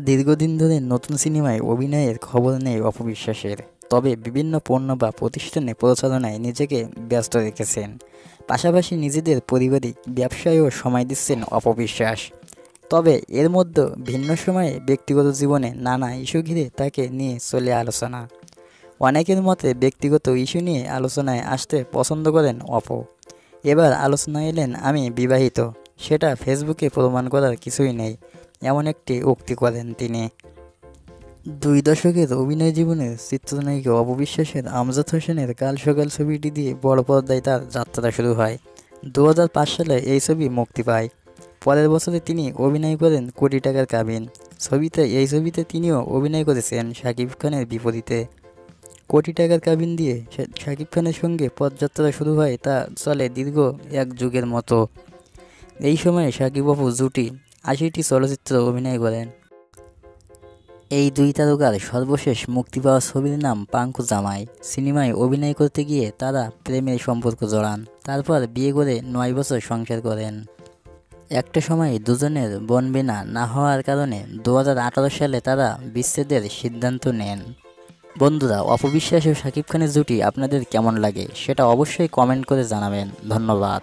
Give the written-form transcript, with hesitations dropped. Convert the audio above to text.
দীর্ঘদিন ধরে নতুন সিনেমায় অভিনয়ের খবর নেই অপবিশ্বাসের। তবে বিভিন্ন পণ্য বা প্রতিষ্ঠানে প্রচারণায় নিজেকে ব্যস্ত রেখেছেন। পাশাপাশি নিজেদের পারিবারিক ব্যবসায়ও সময় দিচ্ছেন অপবিশ্বাস। তবে এর মধ্যে ভিন্ন সময়ে ব্যক্তিগত জীবনে নানা ইস্যু ঘিরে তাকে নিয়ে চলে আলোচনা। অনেকের মতে ব্যক্তিগত ইস্যু নিয়ে আলোচনায় আসতে পছন্দ করেন অপু। এবার আলোচনায় এলেন আমি বিবাহিত, সেটা ফেসবুকে প্রমাণ করার কিছুই নেই, এমন একটি উক্তি করেন তিনি। ২ দশকের অভিনয় জীবনের চিত্রনায়িকা অপবিশ্বাসের আমজাদ হোসেনের কাল সকাল ছবিটি দিয়ে বড় পর্দায় তার যাত্রা শুরু হয়। ২০০৫ সালে এই ছবি মুক্তি পায়। পরের বছরে তিনি অভিনয় করেন কোটি টাকার কাবিন ছবিতে। এই ছবিতে তিনিও অভিনয় করেছেন শাকিব খানের বিপরীতে। কোটি টাকার কাবিন দিয়ে শাকিব খানের সঙ্গে পথযাত্রা শুরু হয়, তা চলে দীর্ঘ এক যুগের মতো। এই সময়ে শাকিব অপু জুটি ৮০টি চলচ্চিত্রে অভিনয় করেন। এই দুই তারকার সর্বশেষ মুক্তি পাওয়া ছবির নাম পাঙ্কু জামাই। সিনেমায় অভিনয় করতে গিয়ে তারা প্রেমের সম্পর্ক জড়ান, তারপর বিয়ে করে ৯ বছর সংসার করেন। একটা সময় দুজনের বনবিনা না হওয়ার কারণে ২০১৮ সালে তারা বিচ্ছেদের সিদ্ধান্ত নেন। বন্ধুরা, অপবিশ্বাস ও শাকিব খানের জুটি আপনাদের কেমন লাগে সেটা অবশ্যই কমেন্ট করে জানাবেন। ধন্যবাদ।